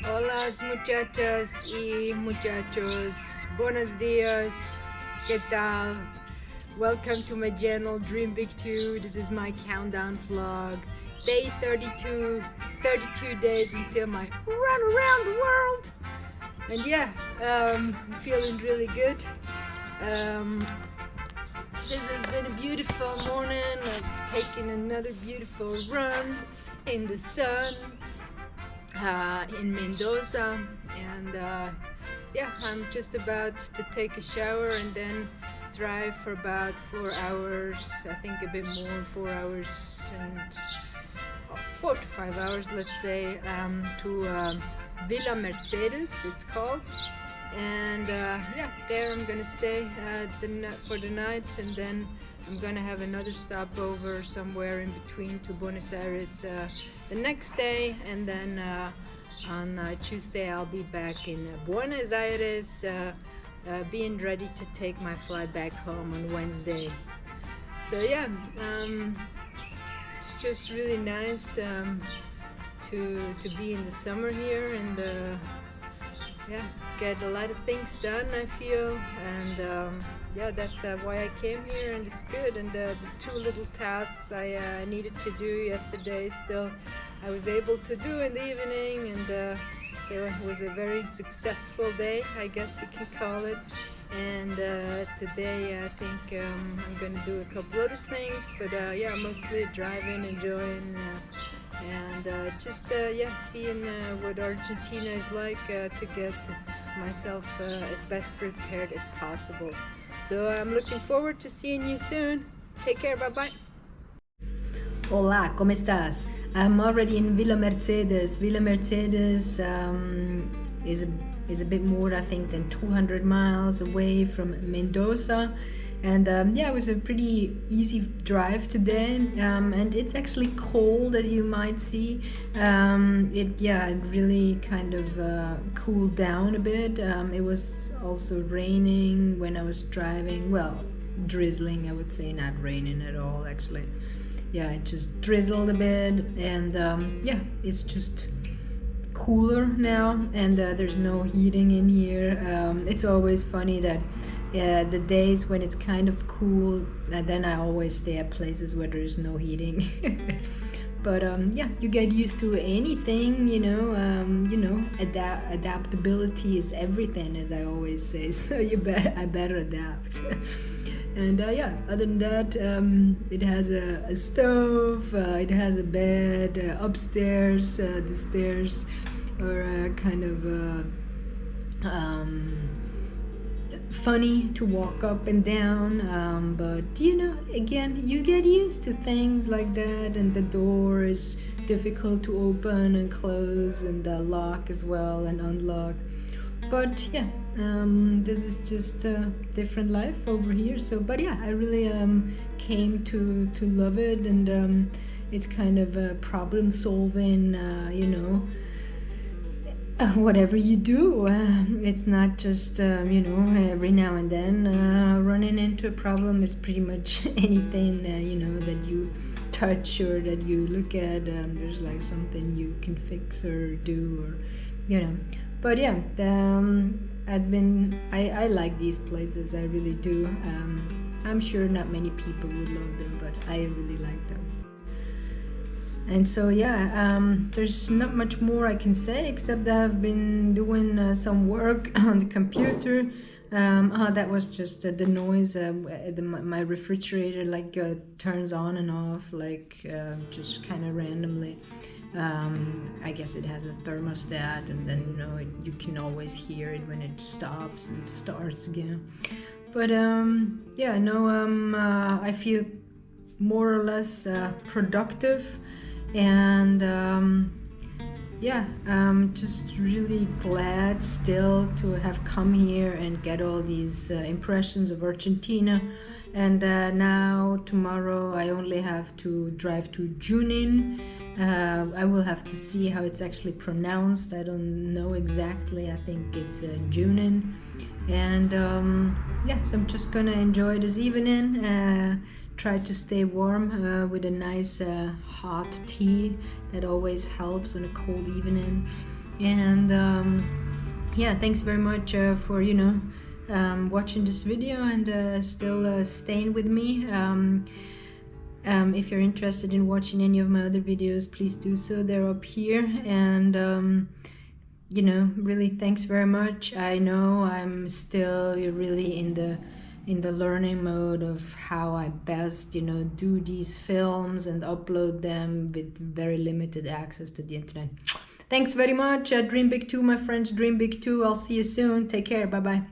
Hola muchachas y muchachos, buenos días, ¿qué tal? Welcome to my channel Dream Big 2. This is my countdown vlog, day 32, 32 days until my run around the world. And yeah, I'm feeling really good. This has been a beautiful morning. I've taken another beautiful run in the sun in Mendoza, and yeah, I'm just about to take a shower and then drive for about 4 hours, I think a bit more, 4 hours and 4 to 5 hours, let's say, to Villa Mercedes, it's called. And yeah, there I'm gonna stay for the night, and then I'm gonna have another stopover somewhere in between to Buenos Aires the next day, and then on Tuesday I'll be back in Buenos Aires, being ready to take my flight back home on Wednesday. So yeah, it's just really nice to be in the summer here, and yeah, get a lot of things done, I feel, and yeah, that's why I came here, and it's good. And the two little tasks I needed to do yesterday, still I was able to do in the evening, and so it was a very successful day, I guess you can call it. And today I think I'm gonna do a couple other things, but yeah, mostly driving, enjoying, and just yeah, seeing what Argentina is like, to get myself as best prepared as possible. So I'm looking forward to seeing you soon. Take care, bye bye. Hola, ¿cómo estás? I'm already in Villa Mercedes. Villa Mercedes is a bit more, I think, than 200 miles away from Mendoza. And yeah, it was a pretty easy drive today, and it's actually cold, as you might see. It really kind of cooled down a bit. It was also raining when I was driving. Well, drizzling, I would say, not raining at all, actually. Yeah, it just drizzled a bit, and yeah, it's just cooler now, and there's no heating in here. It's always funny that the days when it's kind of cool, then I always stay at places where there's no heating. But yeah, you get used to anything, you know. Adaptability is everything, as I always say. So I better adapt. And yeah, other than that, it has a stove, it has a bed upstairs. The stairs are kind of funny to walk up and down, but you know, again, you get used to things like that, and the door is difficult to open and close, and the lock as well, and unlock. But yeah, this is just a different life over here. So, but yeah, I really came to love it, and it's kind of problem solving, you know. Whatever you do, it's not just you know, every now and then running into a problem. It's pretty much anything you know, that you touch or that you look at, there's like something you can fix or do, or you know. But yeah, I like these places, I really do. I'm sure not many people would love them, but I really like them. And so yeah, there's not much more I can say, except that I've been doing some work on the computer. That was just the noise. My refrigerator like turns on and off, like just kind of randomly. I guess it has a thermostat, and then you know, you can always hear it when it stops and starts again. But yeah, no, I feel more or less productive. And yeah, I'm just really glad still to have come here and get all these impressions of Argentina. And now tomorrow I only have to drive to Junin. I will have to see how it's actually pronounced. I don't know exactly. I think it's Junin. And yes, I'm just gonna enjoy this evening. Try to stay warm with a nice hot tea that always helps on a cold evening. And yeah, thanks very much for watching this video and still staying with me. If you're interested in watching any of my other videos, please do so. They're up here. And really thanks very much. I know I'm still really in the learning mode of how I best do these films and upload them with very limited access to the internet. Thanks very much. Dream big too, my friends. Dream big too. I'll see you soon. Take care. Bye bye.